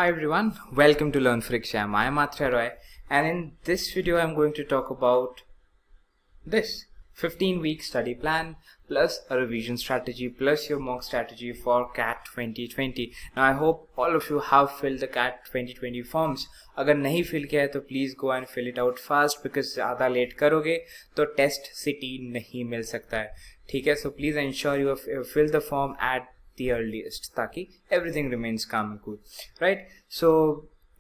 Hi everyone, welcome to Learn for Exam. I am Athra Roy, and in this video I'm going to talk about this 15-week study plan plus a revision strategy plus your mock strategy for CAT 2020. Now I hope all of you have filled the CAT 2020 forms. अगर नहीं fill किया है तो please go and fill it out fast because ज़्यादा late करोगे तो test city नहीं मिल सकता है, ठीक है? So please ensure you have fill the form at the earliest ताकि everything remains calm and cool, right? So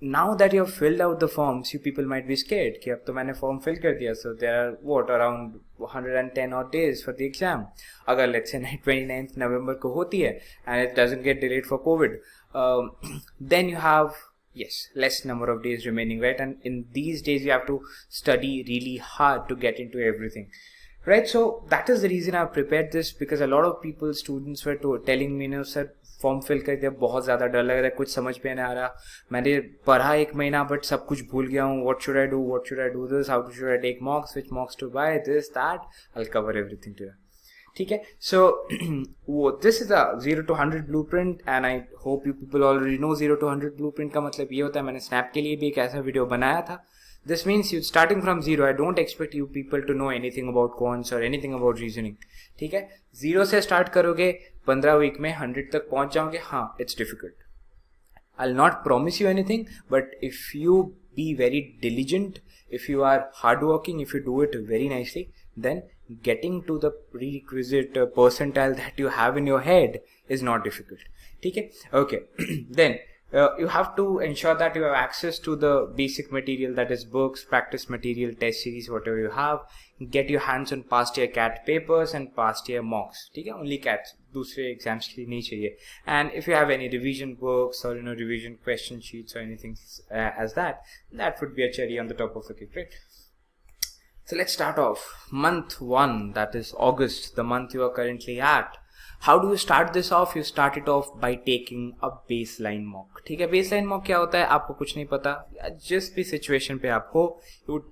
now that you have filled out the forms, you people might be scared कि अब तो मैंने form fill कर दिया, so there are what around 110 odd days for the exam. अगर let's say 29th November को होती है and it doesn't get delayed for COVID, then you have less number of days remaining, right? And in these days you have to study really hard to get into everything. Right, so that is the reason I've prepared this, because a lot of people, students were telling me, sir, form fill कर दिया, बहुत ज़्यादा डर लग रहा है, कुछ समझ में नहीं आ रहा, मैंने पढ़ा एक महीना बट सब कुछ भूल गया हूँ, what should I do this, how should I take mocks, which mocks to buy, this that, I will cover everything too, ठीक है? So this is a 0 to 100 blueprint and I hope you people already know 0 to 100 blueprint का मतलब ये होता है, मैंने snap के लिए भी एक ऐसा वीडियो बनाया था. This means you starting from zero. I don't expect you people to know anything about quants or anything about reasoning. ठीक है? Zero से start करोगे, 15 वीक में 100 तक पहुंच जाओगे. हाँ, it's difficult. I'll not promise you anything, but if you be very diligent, if you are hardworking, if you do it very nicely, then getting to the prerequisite percentile that you have in your head is not difficult. ठीक है? Okay. Then you have to ensure that you have access to the basic material, that is books, practice material, test series, whatever you have. Get your hands on past year CAT papers and past year mocks. ठीक है? Only CAT, दूसरे exams के लिए नहीं चाहिए. And if you have any revision books or revision question sheets or anything as that would be a cherry on the top of the cake, right? So let's start off. Month 1, that is August, the month you are currently at. How do you start this off? You start it off by taking a baseline mock. ठीक है? Baseline mock क्या होता है? आपको कुछ नहीं पता, जिस भी situation पे आप हो, you would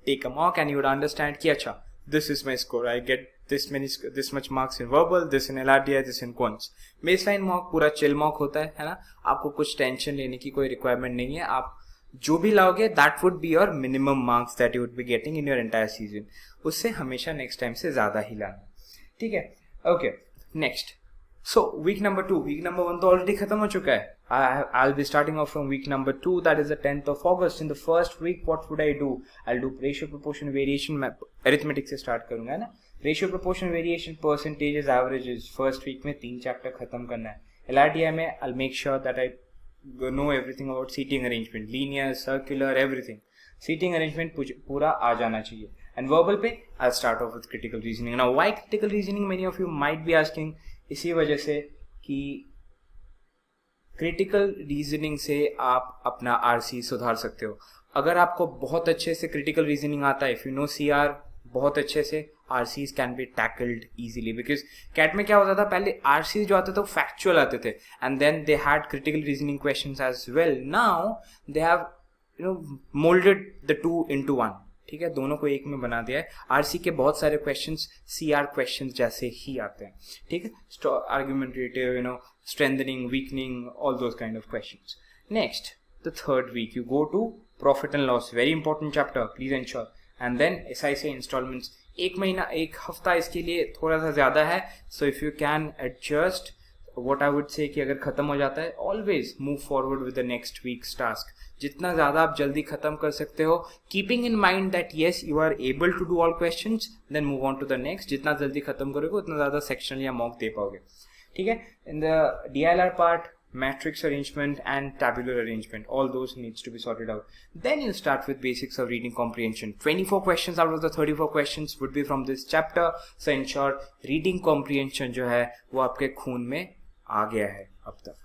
take a mock and you would understand कि अच्छा, this is my score, I get this much marks in verbal, this in LRDI, this in quants. Baseline mock पूरा chill mock होता है ना? आपको कुछ tension लेने की कोई requirement नहीं है. आप जो भी लाओगे that would be your minimum marks that you would be getting in your entire season. उससे हमेशा next time से ज़्यादा ही लाना, ठीक है? Okay. Next, so week number 2, week number 1 तो already खत्म हो चुका है. I'll be starting off from week number 2, that is the 10th of August. In the first week, what would I do? I'll do ratio, proportion, variation, arithmetic से start करूँगा ना. Ratio, proportion, variation, percentages, averages. First week में 3 chapter खत्म करना है. LRDI में I'll make sure that I know everything about seating arrangement, linear, circular, everything. Seating arrangement पूरा आ जाना चाहिए. And verbal पे I'll start off with critical reasoning. Now why critical reasoning? Many of you might be asking. इसी वजह से कि critical reasoning से आप अपना RC सुधार सकते हो. अगर आपको बहुत अच्छे से critical reasoning आता है, if you know CR बहुत अच्छे से, RCs can be tackled easily, because CAT में क्या होता था, पहले RCs जो आते थे वो factual आते थे, and then they had critical reasoning questions as well. Now they have molded the two into one. ठीक है? दोनों को एक में बना दिया है. आरसी के बहुत सारे क्वेश्चंस सीआर क्वेश्चंस जैसे ही आते हैं, ठीक है? Argumentative, strengthening, weakening, all those kind of questions. Next, the third week you go to profit and loss, very important chapter, please ensure. And then SIC installments. एक महीना, एक हफ्ता इसके लिए थोड़ा सा ज्यादा है, so if you can adjust, what I would say कि अगर खत्म हो जाता है, always move forward with the next week's task. जितना ज़्यादा आप जल्दी खत्म कर सकते हो, keeping in mind that yes you are able to do all questions, then move on to the next. जितना जल्दी खत्म करोगे उतना ज़्यादा sectional या mock दे पाओगे, ठीक है? In the DLR part, matrix arrangement and tabular arrangement, all those needs to be sorted out. Then you start with basics of reading comprehension. 24 questions out of the 34 questions would be from this chapter, so ensure reading comprehension जो है वो आपके खून में आ गया है अब तक,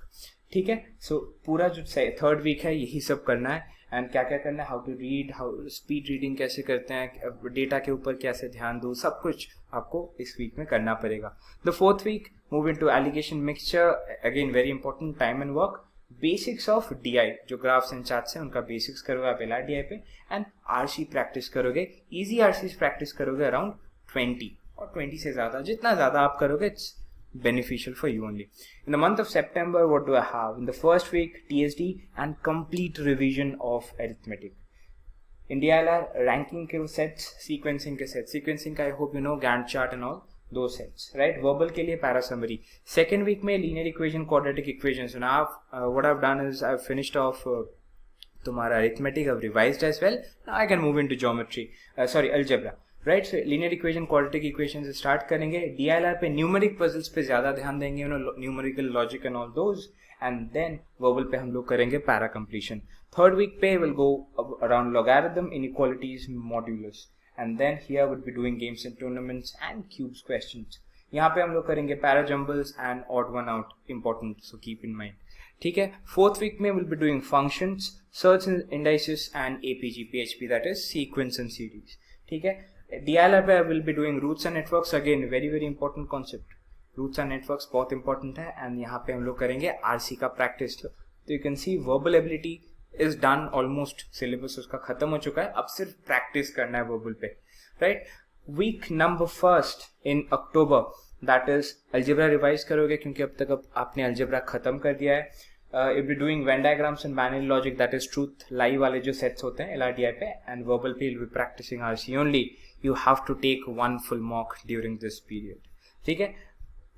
ठीक है? सो पूरा जो थर्ड वीक है यही सब करना है. एंड क्या क्या करना है, how to read, how speed reading कैसे करते हैं, डेटा के ऊपर कैसे ध्यान दो, सब कुछ आपको इस वीक में करना पड़ेगा. The fourth week move into alligation mixture, again very important, time and work. Basics of DI, जो ग्राफ्स एंड चार्ट्स हैं उनका बेसिक्स करोगे आप LRDI पे. एंड आरसी प्रैक्टिस करोगे, इजी आरसी प्रैक्टिस करोगे अराउंड 20 और 20 से ज़्यादा, जितना ज़्यादा आप करोगे it's beneficial for you only. In the month of September, what do I have? In the first week, TSD and complete revision of arithmetic. In DILR, ranking के sets, sequencing के sets. Sequencing का I hope you know, Gantt chart and all those sets, right? Verbal के लिए para summary. Second week में linear equation, quadratic equations. So now what I've done is I've finished off तुम्हारा arithmetic, I've revised as well. Now I can move into geometry, algebra. Right so linear equation quadratic equation से start करेंगे. DILR पे numeric puzzles पे ज्यादा ध्यान देंगे, numerical logic and all those, and then verbal पे हम लोग करेंगे पैरा कंप्लीशन. थर्ड वीक पे will go around logarithm, inequalities, modulus, and then here would be doing games and tournaments and cubes questions. यहाँ पे हम लोग करेंगे para jumbles and odd one out, important, so keep in mind. ठीक है. Fourth week में will be doing functions, search indices and APG PHP, that is sequence and series. ठीक है. DILR पे I will be doing roots and networks, again very very important concept. Roots and networks बहुत important है, and यहाँ पे हम लोग करेंगे RC का practice. तो you can see verbal ability is done almost, syllabus उसका खत्म हो चुका है, अब सिर्फ practice करना है verbal पे, right? Week number first in October, that is algebra revise करोगे क्योंकि अब तक आपने algebra खत्म कर दिया है. You'll be doing Venn diagrams and binary logic, that is truth lie वाले जो sets होते हैं LRDI पे, and verbal पे you'll be practicing RC only. You have to take one full mock during this period. ठीक है.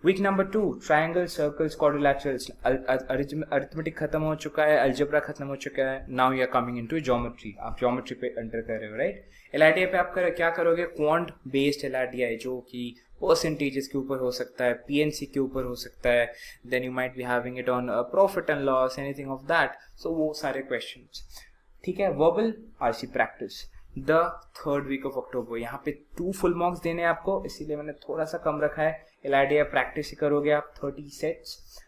Week number 2, triangles, circles, quadrilaterals. Arithmetic खत्म हो चुका है, algebra खत्म हो चुका है. Now you are coming into geometry. आप geometry पे enter कर रहे हो, right? LRDI पे आप क्या करोगे? Quant based LRDI, जो कि percentages के ऊपर हो सकता है, PNC के ऊपर हो सकता है. Then you might be having it on profit and loss, anything of that. So वो सारे questions. ठीक है. Verbal RC practice. The third week of October, यहाँ पे 2 फुल मार्क्स देने हैं आपको, इसीलिए मैंने थोड़ा सा कम रखा है. LRDI प्रैक्टिस ही करोगे आप 30 sets,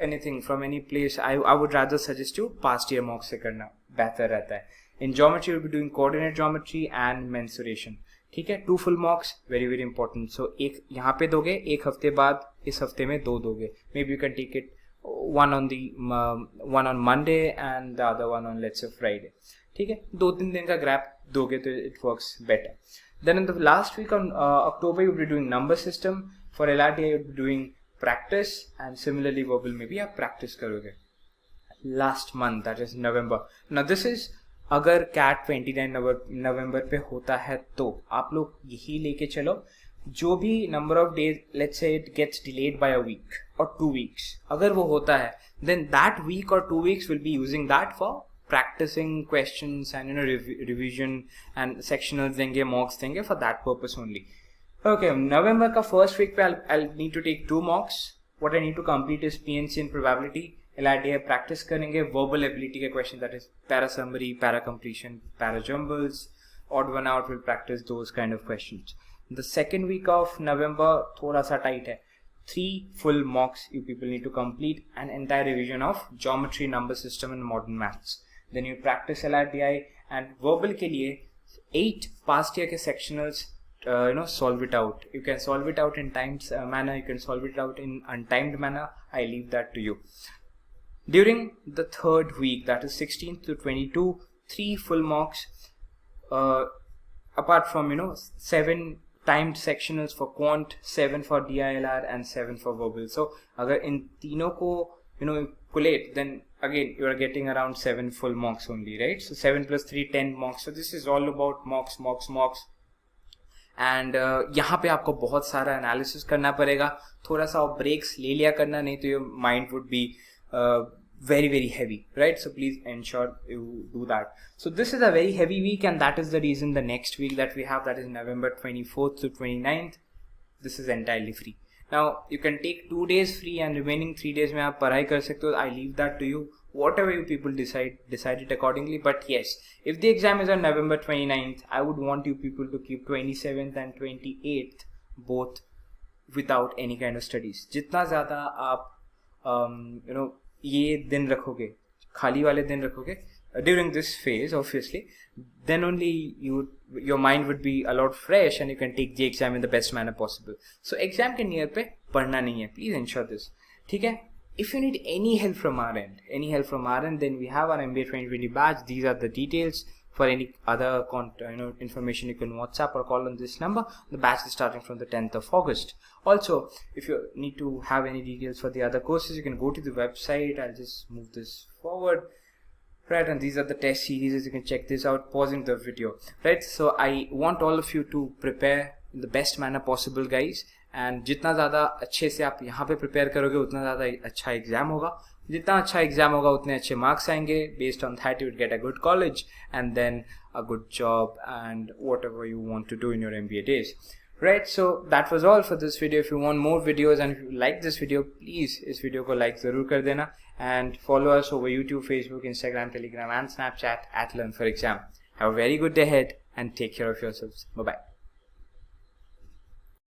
anything from any place. I would rather suggest you past year marks से करना बेहतर रहता है. In geometry will be doing coordinate geometry and mensuration. ठीक है. 2 full marks, very very important. So एक यहाँ पे दोगे, एक हफ्ते बाद इस हफ्ते में 2 दोगे. Maybe you can take it one on Monday and the other one on let's say Friday. ठीक है. 2-3 दिन का गैप दोगे तो it works better. Then in the last week on October you will be doing number system. For LRDI you will be doing practice, and similarly verbal में भी आप practice करोगे. Last month, that is November. Now this is अगर CAT 29 नवंबर पे होता है तो आप लोग यही लेके चलो, जो भी number of days, let's say it gets delayed by a week or 2 weeks, अगर वो होता है then that week or 2 weeks will be using that for practicing questions and revision and sectionals देंगे, mocks देंगे, for that purpose only. Okay, November का first week पे I'll need to take 2 mocks. What I need to complete is PNC and probability. LRDI practice करेंगे, verbal ability के question, that is para summary, para completion, para jumbles, odd one out, will practice those kind of questions. The second week of November थोड़ा सा tight है. 3 full mocks you people need to complete, an entire revision of geometry, number system and modern maths. Then you practice LRDI, and verbal के लिए 8 past year के sectionals, solve it out. You can solve it out in timed manner, you can solve it out in untimed manner. I leave that to you. During the third week, that is 16th to 22, 3 full mocks, apart from 7 timed sectionals for quant, 7 for DILR and 7 for verbal. So अगर इन तीनों को collate, then again you are getting around 7 full mocks only, right? So 7 plus 3, 10 mocks. So this is all about mocks. And यहाँ पे आपको बहुत सारा analysis करना पड़ेगा. थोड़ा सा breaks ले लिया करना, नहीं तो your mind would be very very heavy, right? So please ensure you do that. So this is a very heavy week, and that is the reason the next week that we have, that is November 24th to 29th, this is entirely free. Now you can take 2 days free and remaining 3 days में आप पढ़ाई कर सकते हो. I leave that to you, whatever you people decide it accordingly. But yes, if the exam is on November 29th, I would want you people to keep 27th and 28th both without any kind of studies. जितना ज़्यादा आप ये दिन रखोगे, खाली वाले दिन रखोगे during this phase, obviously, then only your mind would be a lot fresh and you can take the exam in the best manner possible. So exam के नियर पे पढ़ना नहीं है, please ensure this. ठीक है. If you need any help from our end, then we have our MBA 2020 batch. These are the details. For any other information, you can WhatsApp or call on this number. The batch is starting from the 10th of August. Also, if you need to have any details for the other courses, you can go to the website. I'll just move this forward. Right, and these are the test series. You can check this out, pausing the video. Right, so I want all of you to prepare in the best manner possible, guys. And जितना ज़्यादा अच्छे से आप यहाँ पे prepare करोगे, उतना ज़्यादा अच्छा exam होगा. जितना अच्छा exam होगा, उतने अच्छे marks आएंगे. Based on that, you would get a good college and then a good job and whatever you want to do in your MBA days. Right, so that was all for this video. If you want more videos and if you like this video, please इस video को like ज़रूर कर देना and follow us over YouTube, Facebook, Instagram, Telegram and Snapchat at Learn for Exam. Have a very good day ahead and take care of yourselves. Bye bye.